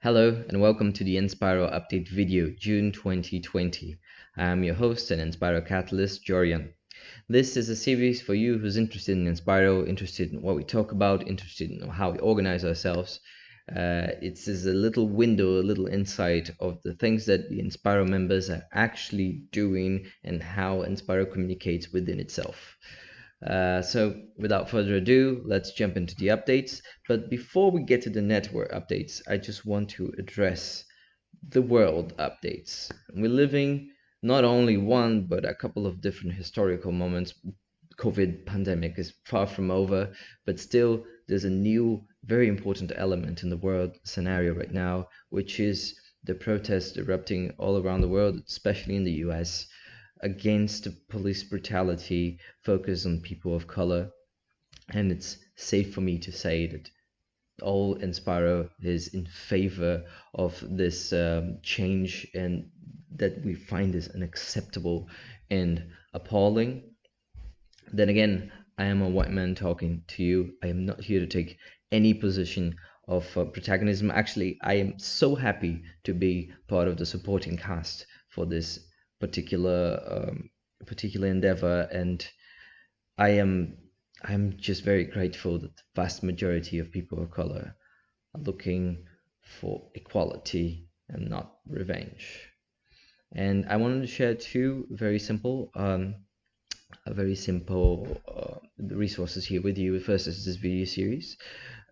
Hello and welcome to the Enspiral Update video, June 2020. I am your host and Enspiral catalyst, Joriam. This is a series for you who's interested in Enspiral, interested in what we talk about, interested in how we organize ourselves. It's a little window, a little insight of the things that the Enspiral members are actually doing and how Enspiral communicates within itself. So without further ado, let's jump into the updates. But before we get to the network updates, I just want to address the world updates. We're living not only one, but a couple of different historical moments. COVID pandemic is far from over, but still there's a new, very important element in the world scenario right now, which is the protests erupting all around the world, especially in the US, against police brutality focused on people of color. And it's safe for me to say that all Enspiral is in favor of this change, and that we find this unacceptable and appalling. Then again, I am a white man talking to you. I am not here to take any position of protagonism. Actually, I am so happy to be part of the supporting cast for this particular endeavor, and I'm just very grateful that the vast majority of people of color are looking for equality and not revenge. And I wanted to share two very simple resources here with you. First is this video series,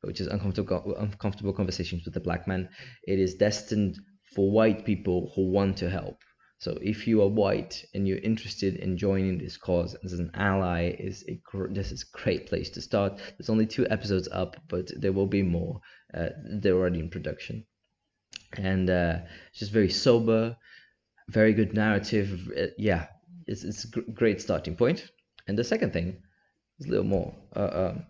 which is uncomfortable conversations with the black man. It is destined for white people who want to help. So if you are white and you're interested in joining this cause as an ally, this is a great place to start. There's only 2 episodes up, but there will be more. They're already in production. And it's just very sober, very good narrative. It's a great starting point. And the second thing is a little more on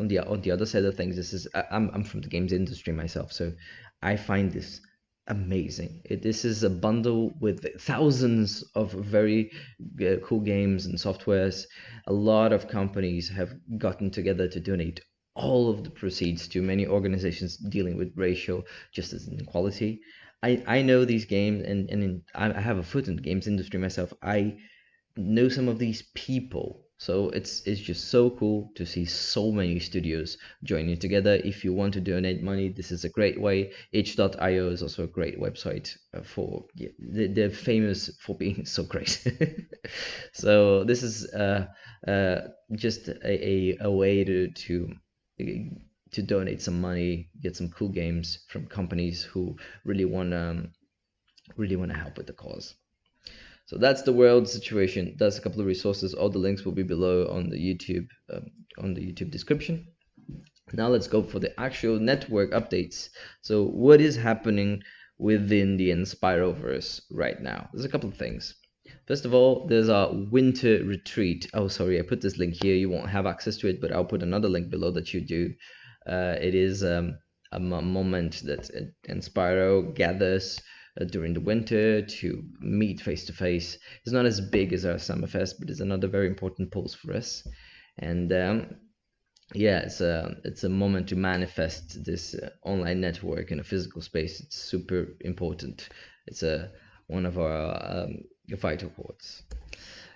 the other side of things. I'm from the games industry myself, so I find this amazing. This is a bundle with thousands of very cool games and softwares. A lot of companies have gotten together to donate all of the proceeds to many organizations dealing with racial justice and equality. I know these games, and I have a foot in the games industry myself. I know some of these people. So it's just so cool to see so many studios joining together. If you want to donate money, this is a great way. Itch.io is also a great website they're famous for being so great. So this is just a way to donate some money, get some cool games from companies who really wanna help with the cause. So that's the world situation. That's a couple of resources. All the links will be below on the YouTube description. Now let's go for the actual network updates. So what is happening within the Enspiralverse right now? There's a couple of things. First of all, there's our winter retreat. Oh, sorry, I put this link here. You won't have access to it, but I'll put another link below that you do. It is a moment that Enspiral gathers during the winter to meet face to face. It's not as big as our Summerfest, but it's another very important pulse for us. And it's a moment to manifest this online network in a physical space. It's super important. It's one of our vital chords.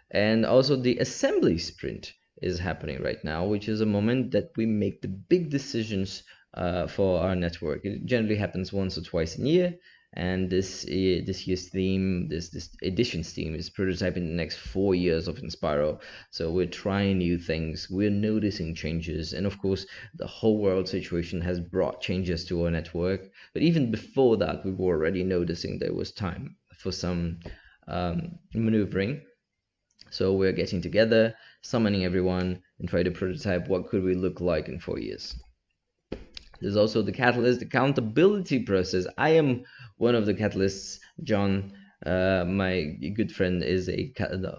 And also the assembly sprint is happening right now, which is a moment that we make the big decisions for our network. It generally happens once or twice a year. And this year's theme, this edition's theme, is prototyping the next 4 years of Enspiral. So we're trying new things, we're noticing changes, and of course the whole world situation has brought changes to our network. But even before that, we were already noticing there was time for some maneuvering. So we're getting together, summoning everyone, and try to prototype what could we look like in 4 years. There's also the catalyst accountability process. I am one of the catalysts. John, my good friend, is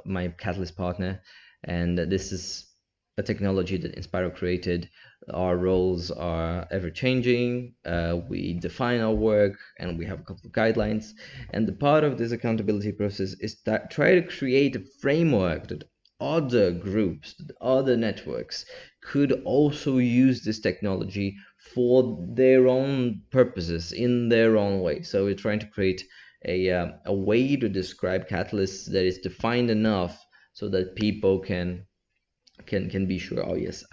my catalyst partner, and this is a technology that Enspiral created. Our roles are ever changing. We define our work, and we have a couple of guidelines. And the part of this accountability process is that try to create a framework that other groups, other networks could also use this technology for their own purposes in their own way. So we're trying to create a way to describe catalysts that is defined enough so that people can be sure, oh yes,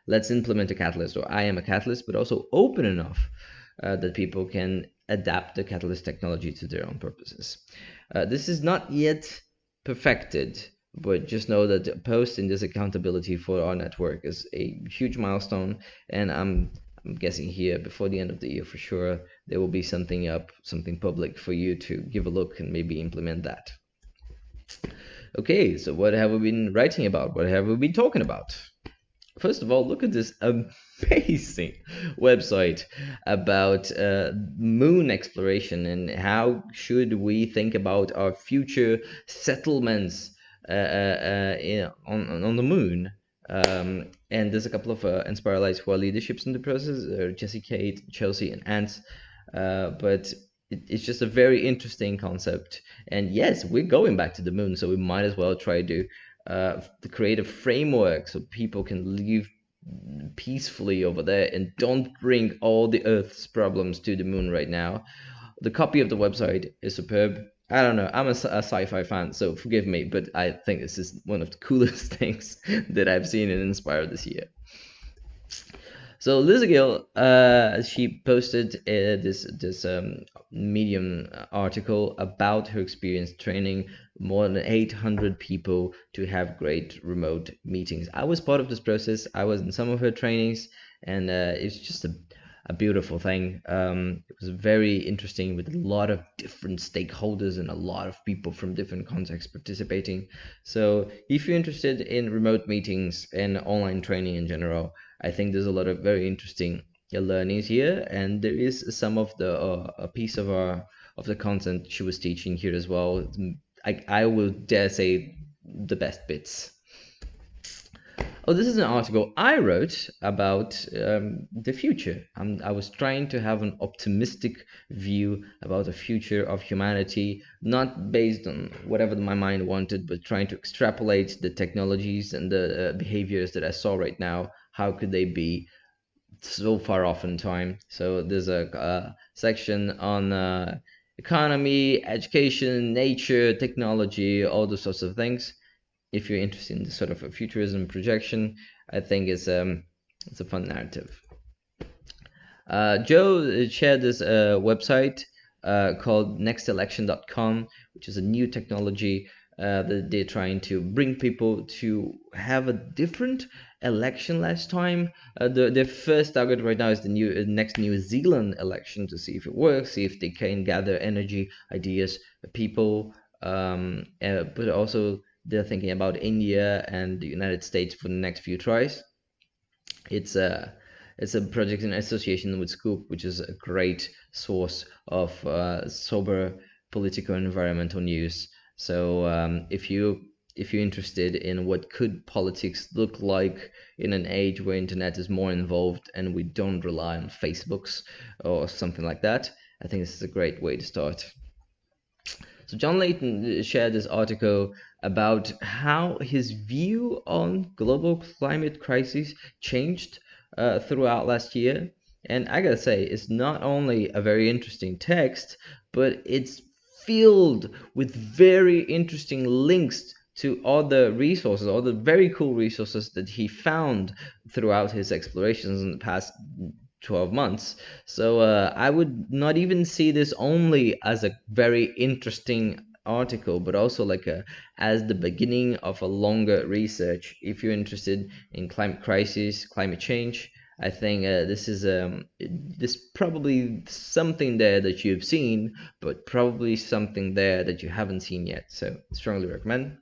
let's implement a catalyst, or I am a catalyst, but also open enough that people can adapt the catalyst technology to their own purposes. This is not yet perfected, but just know that posting this accountability for our network is a huge milestone, and I'm guessing here before the end of the year for sure there will be something up, something public for you to give a look and maybe implement that. Okay, so what have we been writing about? What have we been talking about? First of all, look at this amazing website about moon exploration and how should we think about our future settlements on the moon. And there's a couple of Inspiralites who are leaderships in the process, Jessy Kate, Chelsea, and Ants. But it's just a very interesting concept. And yes, we're going back to the moon, so we might as well try to create a framework so people can live peacefully over there and don't bring all the Earth's problems to the moon right now. The copy of the website is superb. I don't know, I'm a sci-fi fan, so forgive me, but I think this is one of the coolest things that I've seen in Inspire this year. So Lisa Gill, she posted this Medium article about her experience training more than 800 people to have great remote meetings. I was part of this process. I was in some of her trainings, and it's just a beautiful thing. It was very interesting with a lot of different stakeholders and a lot of people from different contexts participating. So if you're interested in remote meetings and online training in general, I think there's a lot of very interesting learnings here, and there is some of the a piece of the content she was teaching here as well. I will dare say the best bits. Oh, this is an article I wrote about the future. I was trying to have an optimistic view about the future of humanity, not based on whatever my mind wanted, but trying to extrapolate the technologies and the behaviors that I saw right now. How could they be so far off in time? So there's a section on economy, education, nature, technology, all those sorts of things. If you're interested in this sort of a futurism projection, I think it's a fun narrative. Joe shared this website called nextelection.com, which is a new technology that they're trying to bring people to have a different election last time. Their first target right now is the next New Zealand election, to see if it works, see if they can gather energy, ideas, people, but also they're thinking about India and the United States for the next few tries. It's a project in association with Scoop, which is a great source of sober political and environmental news. So if you're interested in what could politics look like in an age where internet is more involved and we don't rely on Facebooks or something like that, I think this is a great way to start. So John Layton shared this article about how his view on global climate crisis changed throughout last year. And I gotta say, it's not only a very interesting text, but it's filled with very interesting links to other resources, other very cool resources that he found throughout his explorations in the past 12 months. So I would not even see this only as a very interesting article, but also like as the beginning of a longer research. If you're interested in climate crisis, climate change, I think this is probably something there that you've seen, but probably something there that you haven't seen yet. So strongly recommend.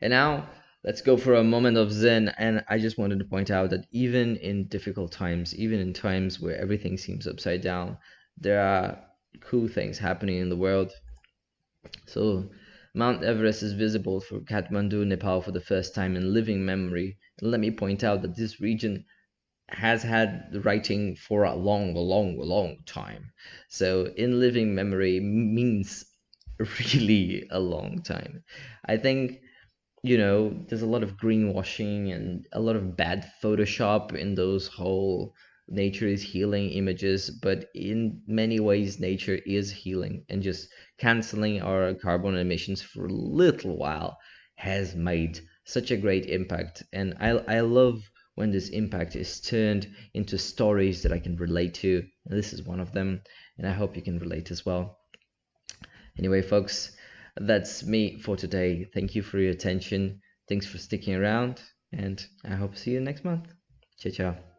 And now let's go for a moment of Zen. And I just wanted to point out that even in difficult times, even in times where everything seems upside down, there are cool things happening in the world. So Mount Everest is visible for Kathmandu, Nepal for the first time in living memory. And let me point out that this region has had the writing for a long time. So in living memory means really a long time. I think there's a lot of greenwashing and a lot of bad Photoshop in those whole nature is healing images, but in many ways nature is healing, and just canceling our carbon emissions for a little while has made such a great impact. And I love when this impact is turned into stories that I can relate to, and this is one of them, and I hope you can relate as well. Anyway, folks, that's me for today. Thank you for your attention. Thanks for sticking around, and I hope to see you next month. Ciao, ciao.